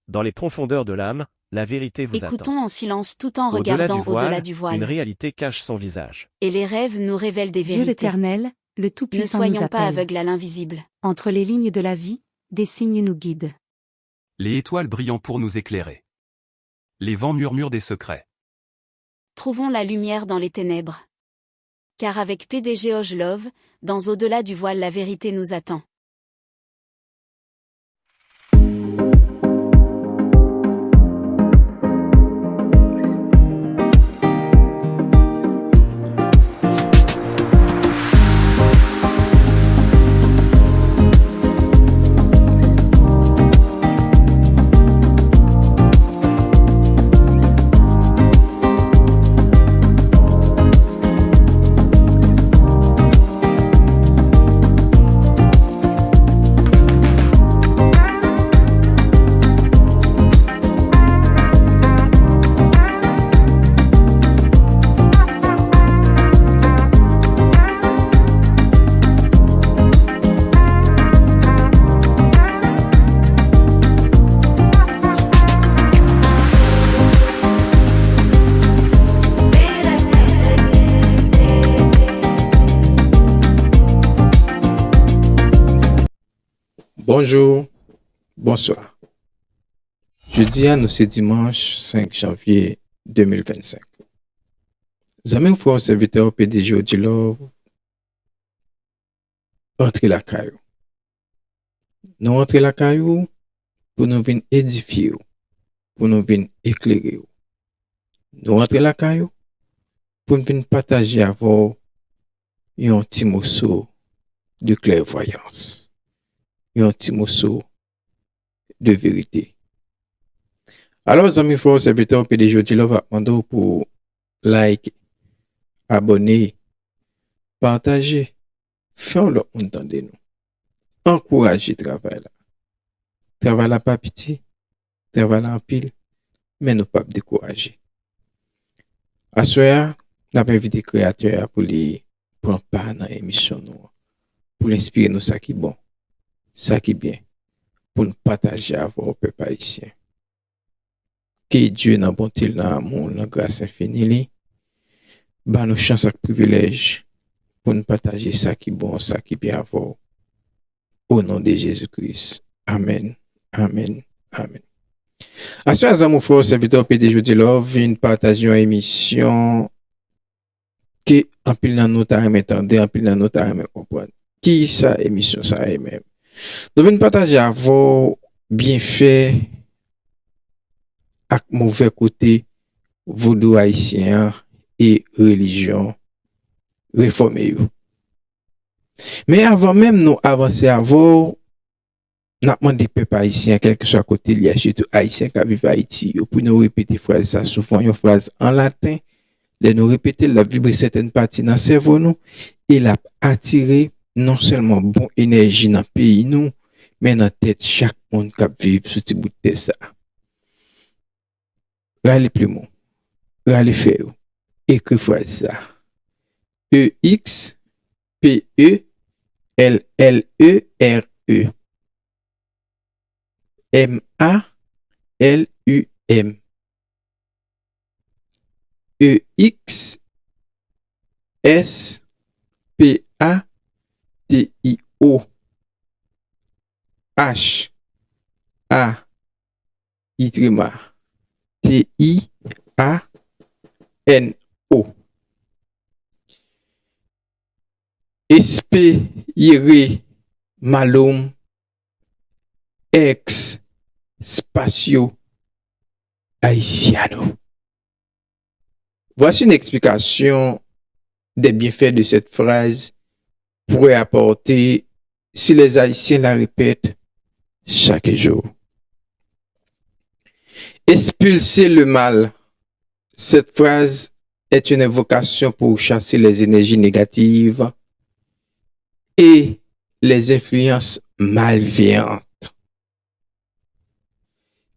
Dans les profondeurs de l'âme, la vérité vous attend. Écoutons en silence tout en Au-delà regardant du voile, au-delà du voile. une réalité cache son visage. Et les rêves nous révèlent des Dieu vérités. l'Éternel, le Ne Tout-Puissant nous soyons pas appelle. aveugles à l'invisible. Entre les lignes de la vie, des signes nous guident. Les étoiles brillant pour nous éclairer. Les vents murmurent des secrets. Trouvons la lumière dans les ténèbres. Car avec PDG Ojlov, dans Au-delà du voile la vérité nous attend. Bonjour, bonsoir. Jeudi à nous c'est dimanche 5 janvier 2025. Amis frères serviteurs PDG Ojlov, entrez la caillou. Nous entrez la caillou pour nous venir édifier, pour nous venir éclairer. Nous entrez la caillou pour nous venir partager avec vous un petit morceau de clairvoyance. Un petit morceau de vérité. Alors, amis frères serviteurs PDG Ojlov va demander pour like, abonner, partager, faire le entendre nous. Encourager le travail là. Travail là pas petit, travail là en pile, mais nous pas décourager. À ce soir, nous avons invité le créateur pour lui prendre part dans l'émission, pour l'inspirer nous ça qui est bon. Ça qui est bien, pour nous partager avec vos peuple haïtien. Que Dieu n'a bonté l'amour, la grâce infinie, bah nous chance et privilège pour nous partager ça qui est bon, ça qui est bien avec vous. Au nom de Jésus-Christ. Amen. Amen. Amen. À ce moment, mon frère, serviteur PDG Ojlov, vient partager une émission qui, en pile dans notre âme, entendez, en pile dans notre âme, comprendre. Qui ça, émission, ça, est même. Nous venons partager avec vous bienfaits et mauvais côté vaudou haïtien et religion réformée. Mais avant même nous avancer à vous, nous demandons des peuples haïtiens, quel que soit côté, il y a surtout haïtiens qui vivent à Haïti, pour nous répéter phrase ça, souvent une phrase en latin, de nous répéter, la vibrer certaines parties dans le cerveau nous, et la attirer non seulement bonne énergie dans le pays nous, mais dans la tête chaque monde qui vit sous ce bout de ça. Rallye plus mot. Rallye faire. Écris phrase ça. EX PE LLERE MALUM EX SPATIO HAITRIMA TIANO Espérer malum ex spatio haïtiano. Voici une explication des bienfaits de cette phrase pourrait apporter si les Haïtiens la répètent chaque jour. Expulser le mal. Cette phrase est une invocation pour chasser les énergies négatives et les influences malveillantes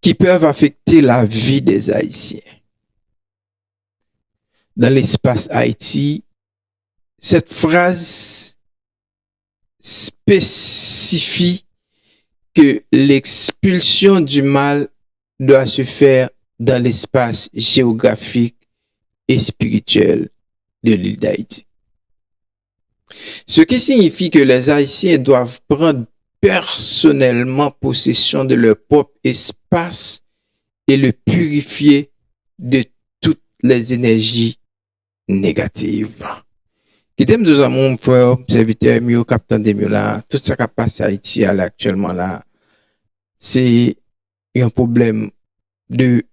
qui peuvent affecter la vie des Haïtiens. Dans l'espace Haïti, cette phrase spécifie que l'expulsion du mal doit se faire dans l'espace géographique et spirituel de l'île d'Haïti. Ce qui signifie que les Haïtiens doivent prendre personnellement possession de leur propre espace et le purifier de toutes les énergies négatives. Qui t'aime deux amours, mon frère, serviteur, mieux, capitaine de mieux là, tout ça qui passe à Haïti là, actuellement là, c'est un problème de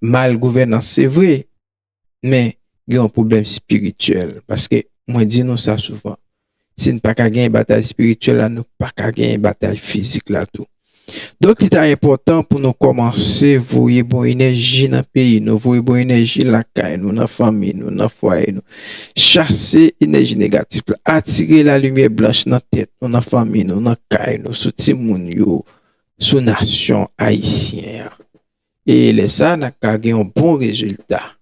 mal gouvernance, c'est vrai, mais il y a un problème spirituel. Parce que, moi, dis nous ça souvent. Si nous pas qu'à gagner une bataille spirituelle, là, nous pas qu'à gagner une bataille physique là tout. Donc, c'est important pour nous commencer, voyer bonne énergie dans le pays, nous voyer bonne énergie la caille, nous, dans la famille, nous, dans le foyer, nous. Chasser l'énergie négative, attirer la lumière blanche dans la tête, nous, dans la famille, nous, dans la caille, nous, sous Timoun, yo, sous nation haïtienne. Et les ça, n'a qu'à gagner un bon résultat.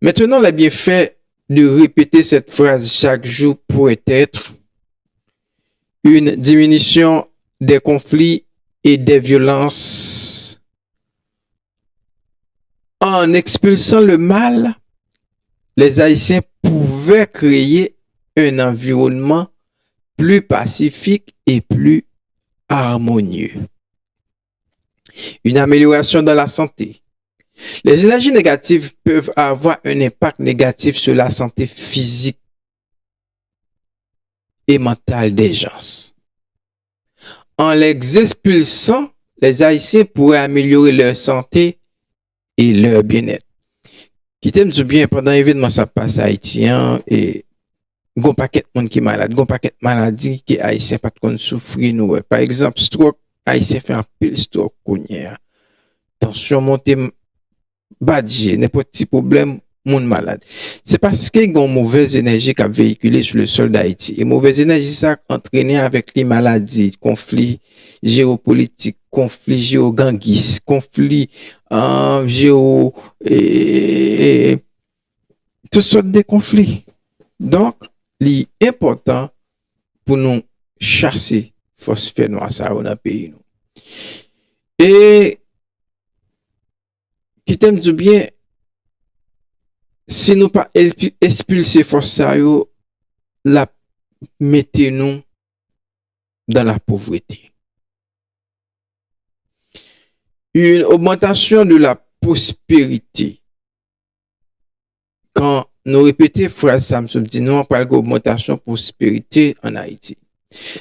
Maintenant, le bienfait de répéter cette phrase chaque jour pourrait être une diminution des conflits et des violences. En expulsant le mal, les Haïtiens pouvaient créer un environnement plus pacifique et plus harmonieux. Une amélioration dans la santé. Les énergies négatives peuvent avoir un impact négatif sur la santé physique et mentale des gens. En les expulsant, les Haïtiens pourraient améliorer leur santé et leur bien-être. Qui t'aime du bien pendant l'événement ça passe haïtien et gon paquet de monde qui malade, gon paquet de maladie qui haïtien pas de souffrir nous. Par exemple, stroke, haïtien fait un pile stroke connait. Tension montée badje, n'importe petit problème, monde malade. C'est parce que gon mauvaise énergie qui a véhiculé sur le sol d'Haïti. Et mauvaise énergie ça entraîné avec les maladies, conflits géopolitiques, conflits géoganguistes, conflits toutes sortes de conflits. Donc, l'important pour nous chasser phosphore noir ça dans le pays nous. Et qui t'aime du bien si nous pas expulser phosphore yo la mettez nous dans la pauvreté. Une augmentation de la prospérité. Quand nous répétons phrase Samson dit nous on parle d'augmentation de prospérité en Haïti.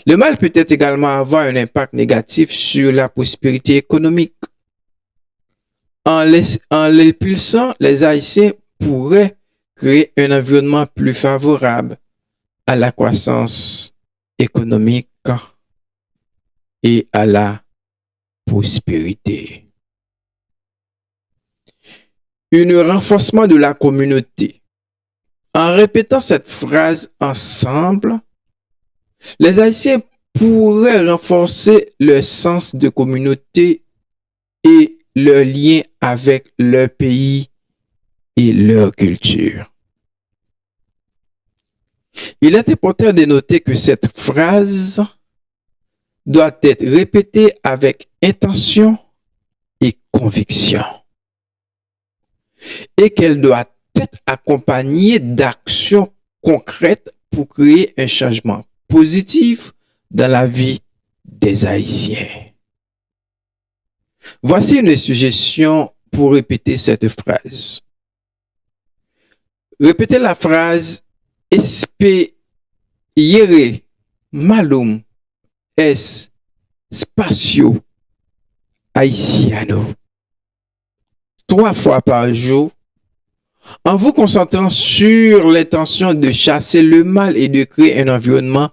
Le mal peut être également avoir un impact négatif sur la prospérité économique. En l'impulsant, les Haïtiens pourraient créer un environnement plus favorable à la croissance économique et à la prospérité. Un renforcement de la communauté. En répétant cette phrase ensemble, les Haïtiens pourraient renforcer leur sens de communauté et leur lien avec leur pays et leur culture. Il est important de noter que cette phrase doit être répétée avec intention et conviction et qu'elle doit être accompagnée d'actions concrètes pour créer un changement positif dans la vie des Haïtiens. Voici une suggestion pour répéter cette phrase. Répétez la phrase espere malum es spatio haitiano 3 fois par jour en vous concentrant sur l'intention de chasser le mal et de créer un environnement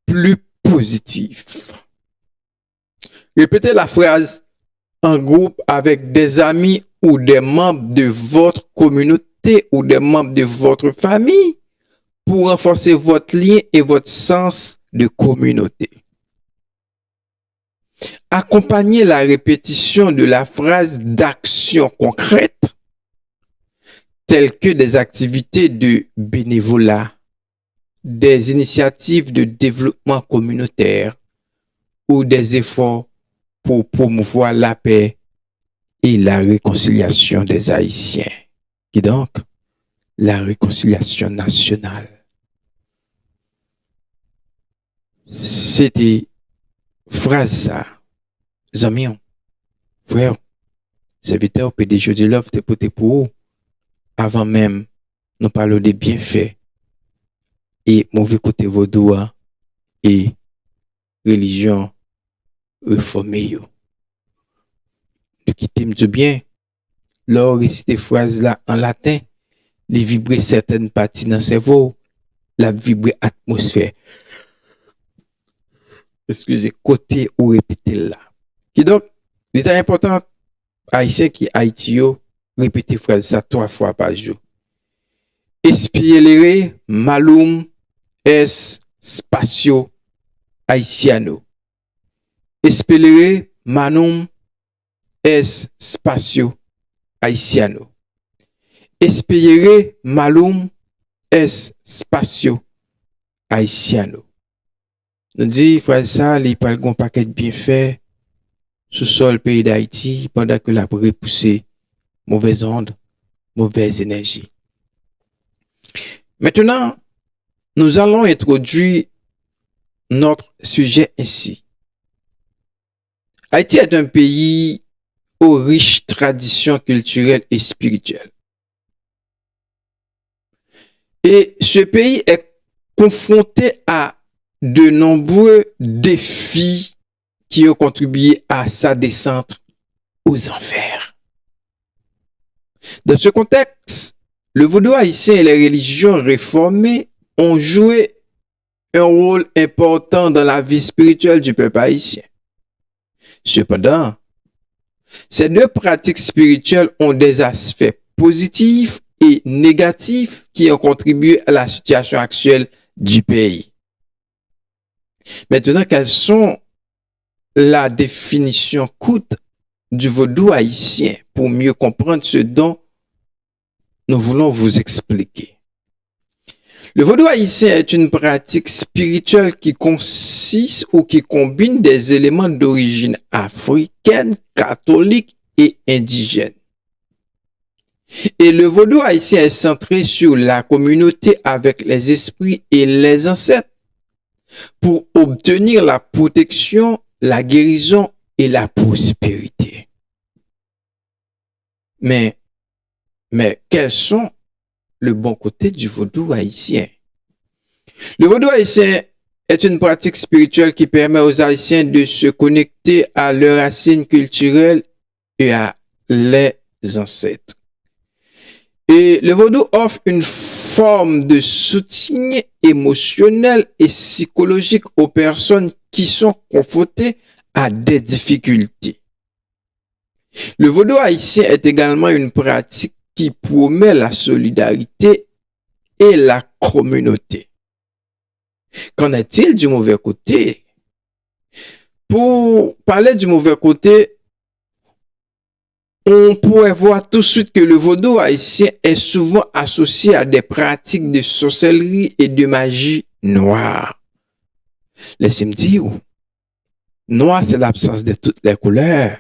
plus positif. Répétez la phrase en groupe avec des amis ou des membres de votre communauté ou des membres de votre famille pour renforcer votre lien et votre sens de communauté. Accompagnez la répétition de la phrase d'actions concrètes telles que des activités de bénévolat, des initiatives de développement communautaire ou des efforts pour promouvoir la paix et la réconciliation des Haïtiens. Et donc, la réconciliation nationale. C'était phrase ça. Amis, frère, serviteur PDG de Love te poté pour vous. Avant même, nous parlons des bienfaits et mauvais côté vaudois et religion réformée. De quitter me bien, lors réciter phrase là en latin, les vibrer certaines parties dans le cerveau, la vibrer atmosphère. Excusez, côté ou répéter là. Qui donc, détail important, Haïtien qui Haïti répéter phrase ça 3 fois par jour. Espirere malum es spatio haitiano. Espirere malum es spatio haitiano. Espirere malum es spatio haitiano. Nous dit phrase ça, il parle d'un paquet de bienfaits sous sol pays d'Haïti pendant que la repousser mauvaise onde, mauvaise énergie. Maintenant, nous allons introduire notre sujet ainsi. Haïti est un pays aux riches traditions culturelles et spirituelles. Et ce pays est confronté à de nombreux défis qui ont contribué à sa descente aux enfers. Dans ce contexte, le vaudou haïtien et les religions réformées ont joué un rôle important dans la vie spirituelle du peuple haïtien. Cependant, ces deux pratiques spirituelles ont des aspects positifs et négatifs qui ont contribué à la situation actuelle du pays. Maintenant, quelles sont la définition courte du vaudou haïtien pour mieux comprendre ce dont nous voulons vous expliquer. Le vaudou haïtien est une pratique spirituelle qui consiste ou qui combine des éléments d'origine africaine, catholique et indigène. Et le vaudou haïtien est centré sur la communauté avec les esprits et les ancêtres pour obtenir la protection, la guérison et la prospérité. Mais quels sont le bon côté du vaudou haïtien? Le vaudou haïtien est une pratique spirituelle qui permet aux Haïtiens de se connecter à leurs racines culturelles et à les ancêtres. Et le vaudou offre une forme de soutien émotionnel et psychologique aux personnes qui sont confrontées à des difficultés. Le vaudou haïtien est également une pratique qui promet la solidarité et la communauté. Qu'en est-il du mauvais côté? Pour parler du mauvais côté, on pourrait voir tout de suite que le vaudou haïtien est souvent associé à des pratiques de sorcellerie et de magie noire. Laissez-moi dire, noir c'est l'absence de toutes les couleurs.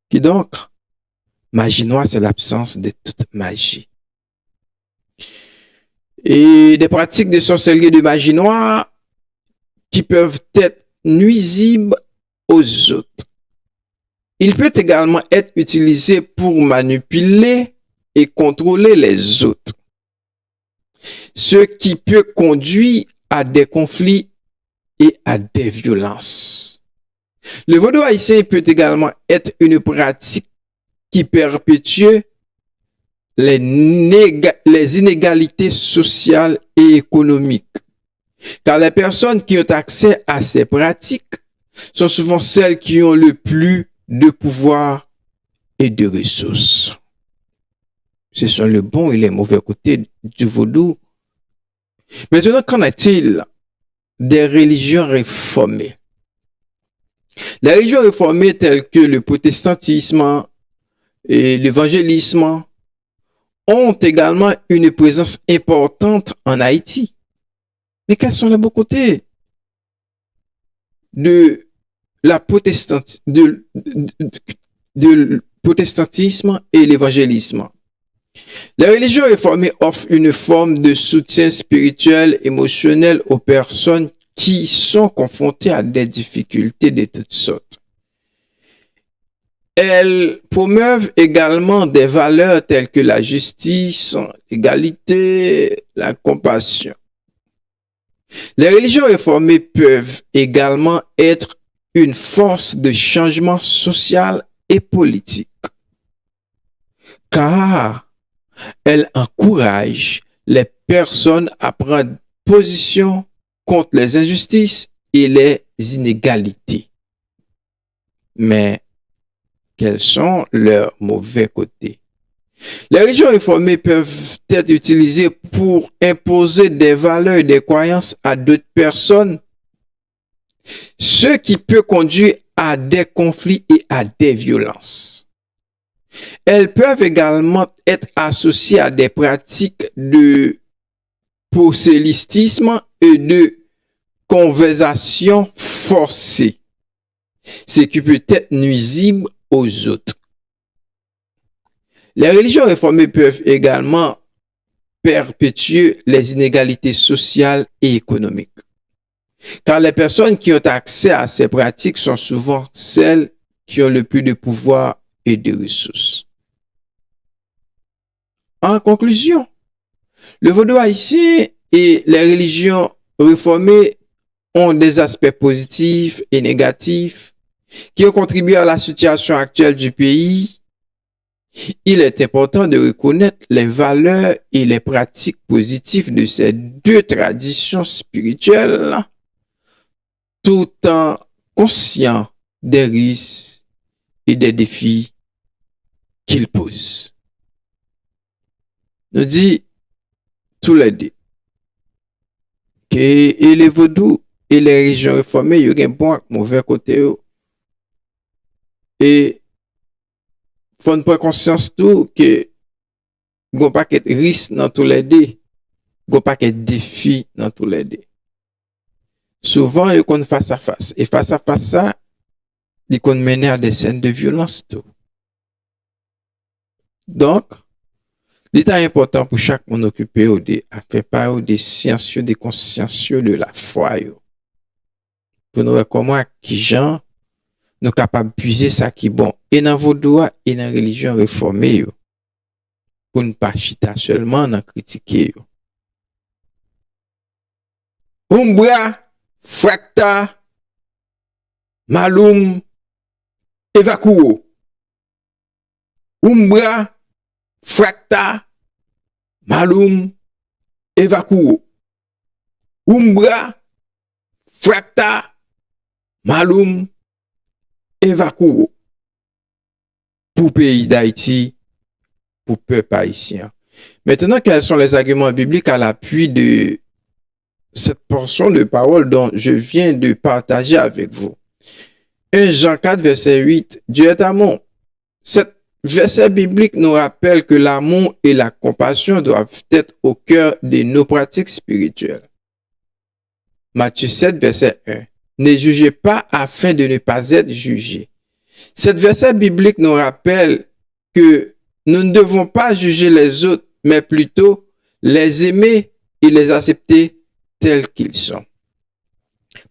Qui donc, magie noire c'est l'absence de toute magie. Et des pratiques de sorcellerie et de magie noire qui peuvent être nuisibles aux autres. Il peut également être utilisé pour manipuler et contrôler les autres, ce qui peut conduire à des conflits et à des violences. Le vaudou haïtien peut également être une pratique qui perpétue les inégalités sociales et économiques, car les personnes qui ont accès à ces pratiques sont souvent celles qui ont le plus de pouvoir et de ressources. Ce sont le bon et les mauvais côtés du vaudou. Maintenant, qu'en est-il des religions réformées? Les religions réformées telles que le protestantisme et l'évangélisme ont également une présence importante en Haïti. Mais quels sont les bons côtés de de protestantisme et l'évangélisme. La religion réformée offre une forme de soutien spirituel, émotionnel aux personnes qui sont confrontées à des difficultés de toutes sortes. Elles promeuvent également des valeurs telles que la justice, l'égalité, la compassion. Les religions réformées peuvent également être une force de changement social et politique, car elles encouragent les personnes à prendre position contre les injustices et les inégalités. Mais quels sont leurs mauvais côtés? Les religions réformées peuvent être utilisées pour imposer des valeurs et des croyances à d'autres personnes, ce qui peut conduire à des conflits et à des violences. Elles peuvent également être associées à des pratiques de prosélytisme et de conversation forcée, ce qui peut être nuisible aux autres. Les religions réformées peuvent également perpétuer les inégalités sociales et économiques, car les personnes qui ont accès à ces pratiques sont souvent celles qui ont le plus de pouvoir et de ressources. En conclusion, le vaudou haïtien et les religions réformées ont des aspects positifs et négatifs qui ont contribué à la situation actuelle du pays. Il est important de reconnaître les valeurs et les pratiques positives de ces deux traditions spirituelles, tout en conscient des risques et des défis qu'ils posent. Nous dit tous les deux que et les vaudous et les religions réformées, il y a un bon et mauvais côté. Et faut nous prendre conscience tout que gon paquet risque dans tous les deux, gon paquet défi dans tous les deux. Souvent ils qu'on face à face et face à face ça, ils qu'on mener à des scènes de violence tout. Donc il est important pour chaque monde occupé de à faire part des sciences des consciences de la foi pour nous voir comment qui gens nous capables de puiser ça qui est bon et dans vos droits et dans la religion réformée pour ne pas chita seulement dans critiquer Umbra fracta malum evacuo Umbra fracta malum evacuo Umbra fracta malum evacuo pour pays d'Haïti, pour peuple haïtien. Maintenant, quels sont les arguments bibliques à l'appui de cette portion de parole dont je viens de partager avec vous? 1 Jean 4, verset 8, Dieu est amour. Cet verset biblique nous rappelle que l'amour et la compassion doivent être au cœur de nos pratiques spirituelles. Matthieu 7, verset 1. Ne jugez pas afin de ne pas être jugés. Cet verset biblique nous rappelle que nous ne devons pas juger les autres, mais plutôt les aimer et les accepter tels qu'ils sont.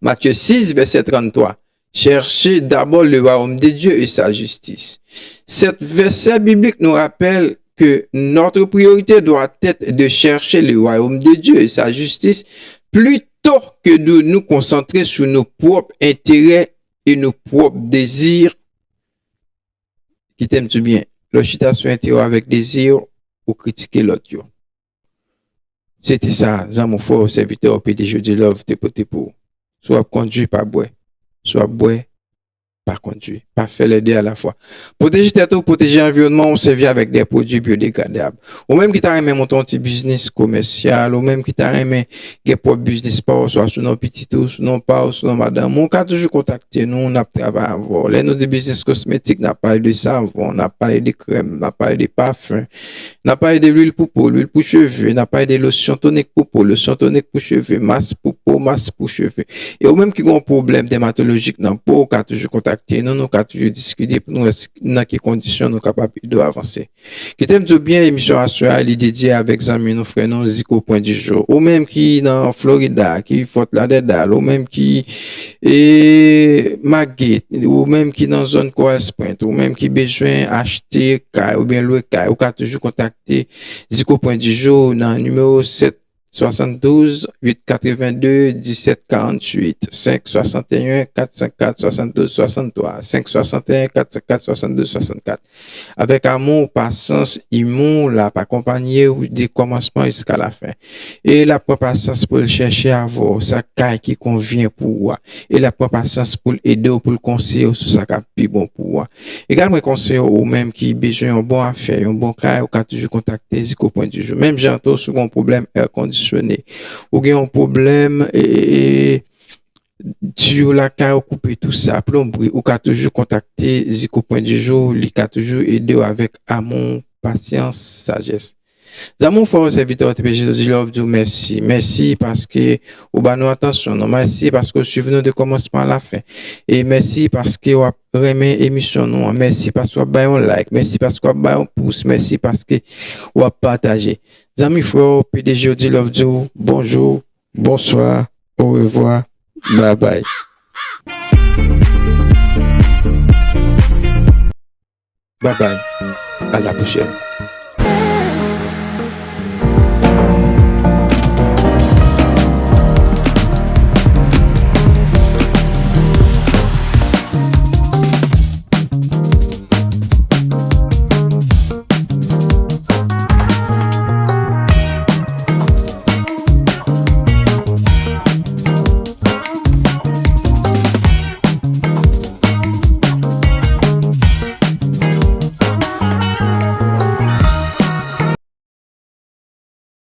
Matthieu 6, verset 33. Cherchez d'abord le royaume de Dieu et sa justice. Cet verset biblique nous rappelle que notre priorité doit être de chercher le royaume de Dieu et sa justice plutôt que de nous concentrer sur nos propres intérêts et nos propres désirs. Qui t'aime tout bien. L'ocitation intérieure avec désir ou critiquer l'autre. C'était ça, mon fort serviteur au PDG de Love, te poté pour. Soit conduit par bois, soit bois, pas conduire, pas faire les deux à la fois. Protéger tête ou protéger l'environnement, on servir avec des produits biodégradables. Ou même qui t'a aimé monter un petit business commercial, ou même qui t'a aimé des propres business pas, soit sur nos petits ou sur nos pas, ou sur nos madame. On peut toujours contacter nous, on a travaillé avant. Là, nous des business cosmétiques, n'a parlé de savon, on a parlé de crème, on a parlé de parfum, on a parlé de l'huile pour peau, l'huile pour cheveux, on a parlé de lotion tonique pour peau, lotion tonique pour cheveux, masse pour peau, masse pour cheveux. Et ou même qui ont un problème dermatologique dans peau, on peut toujours contacter nous, nous, quand tu discuter pour nous, dans quelles conditions nous capables d'avancer. Qui t'aime bien, émission assurée, il dédiée avec amis, nos frères, nos Zico point du jour. Ou même qui dans Florida, qui Fort Lauderdale, ou même qui, Magate, ou même qui dans zone correspondante, ou même qui besoin acheter, ou bien louer, ou quand toujours contacter Zico point du jour, dans le numéro 7, 72 882 1748 561 454 72 63 561 454 72 64 avec amour, patience, imon, la accompagner du commencement jusqu'à la fin et la patience pour le chercher à avoir sa caille qui convient pour moi et la patience pour aider ou pour le conseiller sur sa cap plus bon pour moi également conseiller ou même qui besoin un bon affaire un bon caille ou qu'a toujours contacter Zico point du jour même j'entends souvent un problème air conditionné ou gagne un problème et tu la caille couper tout ça plomberie ou qu'a toujours contacter Zico point du jour lui qu'a toujours aider avec amour patience sagesse Zamon for serviteur TPG de Love du merci parce que ou ba nous attention non merci parce que suivez nous de commencement à la fin et merci parce que vous remet émission nous merci parce que vous ba un like merci parce que vous ba un pouce merci parce que vous partager Zami frère PDG de Love du bonjour bonsoir au revoir bye bye bye bye à la prochaine.